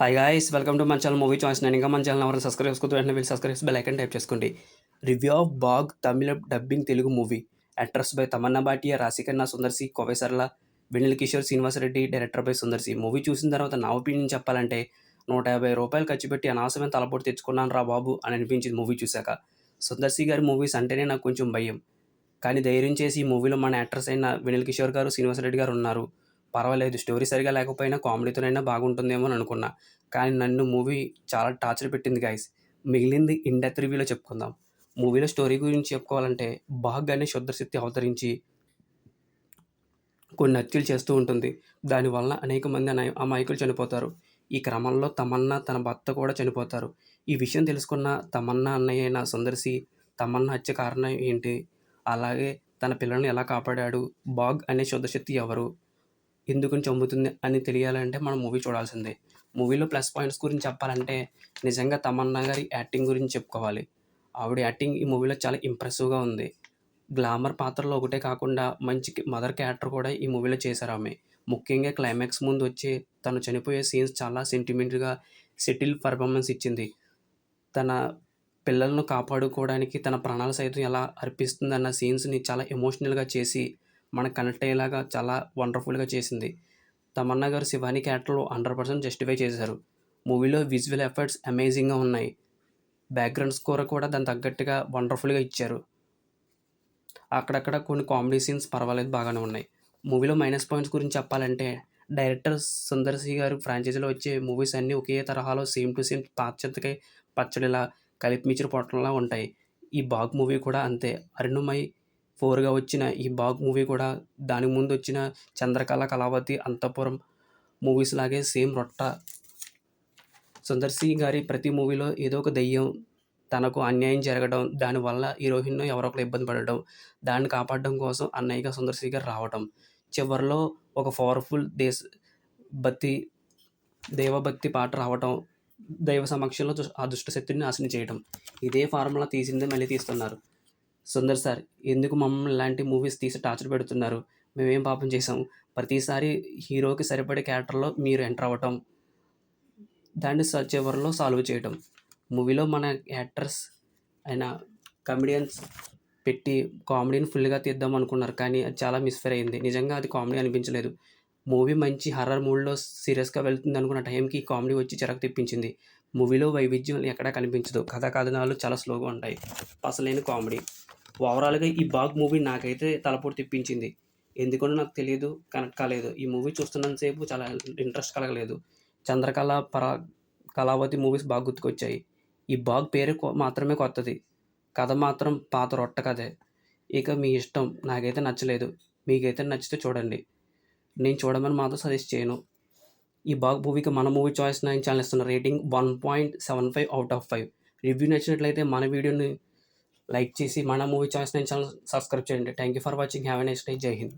Hi guys welcome to మన channel movie choice. నేను ఇంకా మన ఛానల్ ఎవరైనా సబ్స్క్రైబ్ చేసుకోవద్దు, వెంటనే వెళ్ళి సబ్స్క్రైబ్ బెల్ ఐకాన్ టైప్ చేసుకోండి. రివ్యూ ఆఫ్ బాగ్ తమిళ dubbing Telugu movie. Actors by Tamannaah Bhatia, Raashi Khanna, Sundar C, Kovai Sarala, Vennela Kishore, Srinivas Reddy, director by Sundar C. Movie చూసిన తర్వాత నా ఒపీనియన్ చెప్పాలంటే ₹150 ఖర్చు పెట్టి అనవసరమైన తలపోటు తెచ్చుకున్నాను రా బాబు అని అనిపించింది మూవీ చూశాక. సుందర్ సి గారి మూవీస్ అంటేనే నాకు కొంచెం భయం, కానీ ధైర్యం చేసి ఈ మూవీలో మన యాక్టర్స్ అయిన వెన్నెల కిషోర్ గారు, శ్రీనివాస్ రెడ్డి గారు ఉన్నారు. పర్వాలేదు, స్టోరీ సరిగా లేకపోయినా కామెడీతోనైనా బాగుంటుందేమో అని అనుకున్నా. కానీ నన్ను మూవీ చాలా టార్చర్ పెట్టింది గాయ్స్. మిగిలింది ఇన్ డెప్త్ రివ్యూలో చెప్పుకుందాం. మూవీలో స్టోరీ గురించి చెప్పుకోవాలంటే బాగ్ అనే శుద్ధశక్తి అవతరించి కొన్ని హత్యలు చేస్తూ ఉంటుంది. దానివల్ల అనేక మంది అమాయకులు చనిపోతారు. ఈ క్రమంలో తమన్నా తన భర్త కూడా చనిపోతారు. ఈ విషయం తెలుసుకున్న తమన్నా అన్నయ్య అయిన సుందర్ సి తమన్నా హత్య కారణం ఏంటి, అలాగే తన పిల్లల్ని ఎలా కాపాడాడు, బాగ్ అనే శుద్ధశక్తి ఎవరు, ఎందుకని చంపుతుంది అని తెలియాలంటే మనం మూవీ చూడాల్సిందే. మూవీలో ప్లస్ పాయింట్స్ గురించి చెప్పాలంటే నిజంగా తమన్నా గారి యాక్టింగ్ గురించి చెప్పుకోవాలి. ఆవిడ యాక్టింగ్ ఈ మూవీలో చాలా ఇంప్రెసివ్‌గా ఉంది. గ్లామర్ పాత్రలో ఒకటే కాకుండా మంచి మదర్ క్యారెక్టర్ కూడా ఈ మూవీలో చేశారు ఆమె. ముఖ్యంగా క్లైమాక్స్ ముందు వచ్చే తను చనిపోయే సీన్స్ చాలా సెంటిమెంట్‌గా సెటిల్ పెర్ఫార్మెన్స్ ఇచ్చింది. తన పిల్లలను కాపాడుకోవడానికి తన ప్రాణాలు సైతం ఎలా అర్పిస్తుందన్న సీన్స్‌ని చాలా ఎమోషనల్‌గా చేసి మనకు కనెక్ట్ అయ్యేలాగా చాలా వండర్‌ఫుల్‌గా చేసింది. తమన్నా గారు శివాని క్యారెక్టర్‌లో 100% జస్టిఫై చేశారు. మూవీలో విజువల్ ఎఫెక్ట్స్ అమేజింగ్‌గా ఉన్నాయి. బ్యాక్‌గ్రౌండ్ స్కోర్ కూడా దానికి తగ్గట్టుగా వండర్‌ఫుల్‌గా ఇచ్చారు. అక్కడక్కడ కొన్ని కామెడీ సీన్స్ పర్వాలేదు, బాగానే ఉన్నాయి. మూవీలో మైనస్ పాయింట్స్ గురించి చెప్పాలంటే డైరెక్టర్ సుందర్ సి గారు ఫ్రాంచైజీలో వచ్చే మూవీస్ అన్నీ ఒకే తరహాలో సేమ్ టు సేమ్ పాత పచ్చడిలా కలిపి మించిన పొట్టంలా ఉంటాయి. ఈ బాగ్ మూవీ కూడా అంతే. అరుణమై 4గా వచ్చిన ఈ బాగ్ మూవీ కూడా దానికి ముందు వచ్చిన చంద్రకళ, కళావతి, అంతఃపురం మూవీస్ లాగే సేమ్ రొట్ట. సుందర్ సి గారి ప్రతి మూవీలో ఏదో ఒక దెయ్యం, తనకు అన్యాయం జరగడం, దానివల్ల హీరోయిన్ ఎవరో ఒకరు ఇబ్బంది పడడం, దాన్ని కాపాడడం కోసం అన్నయ్యగా సుందర్ సి గారు రావటం, చివరిలో ఒక పవర్‌ఫుల్ భక్తి దైవభక్తి పాట రావటం, దైవ సమక్షంలో ఆ దుష్ట శక్తిని నాశనం చేయటం. ఇదే ఫార్ములా తీసిందే మళ్ళీ తీస్తున్నారు. సుందర్ సార్, ఎందుకు మమ్మల్ని ఇలాంటి మూవీస్ తీసి టార్చర్ పెడుతున్నారు? మేమేం పాపం చేసాము? ప్రతిసారి హీరోకి సరిపడే క్యారెక్టర్‌లో మీరు ఎంటర్ అవ్వటం, దాన్ని చివరిలో సాల్వ్ చేయటం. మూవీలో మన యాక్టర్స్ అయిన కమెడియన్స్ పెట్టి కామెడీని ఫుల్‌గా తీద్దాం అనుకున్నారు, కానీ అది చాలా మిస్‌ఫైర్ అయింది. నిజంగా అది కామెడీ అనిపించలేదు. మూవీ మంచి హర్రర్ మూడ్‌లో సీరియస్‌గా వెళ్తుంది అనుకున్న టైంకి కామెడీ వచ్చి చిరాకు తెప్పించింది. మూవీలో వైవిధ్యం ఎక్కడా కనిపించదు. కథా కథనాలు చాలా స్లోగా ఉంటాయి. అసలైన కామెడీ. ఓవరాల్‌గా ఈ బాగ్ మూవీ నాకైతే తలపోటు తెప్పించింది. ఎందుకనో నాకు తెలీదు, కనెక్ట్ కాలేదు. ఈ మూవీ చూస్తున్నంత సేపు చాలా ఇంట్రెస్ట్ కలగలేదు. చంద్రకళ, కళావతి మూవీస్ బాగా గుర్తుకొచ్చాయి. ఈ బాగ్ పేరు మాత్రమే కొత్తది. కథ మాత్రం పాత రొట్ట కథే. ఇక మీ ఇష్టం. నాకైతే నచ్చలేదు. మీకైతే నచ్చితే చూడండి. నేను చూడమని మాత్రం సజెస్ట్ చేయను. ఈ బాగ్ మూవీకి మన మూవీ చాయిస్ 9 ఛానల్ ఇస్తున్న రేటింగ్ 1.75/5. రివ్యూ నచ్చినట్లయితే మన వీడియోని లైక్ చేసి మన మూవీ చాయిస్ 9 ఛానల్ సబ్స్క్రైబ్ చేయండి. Thank you for watching. Have a nice day. జై హింద్.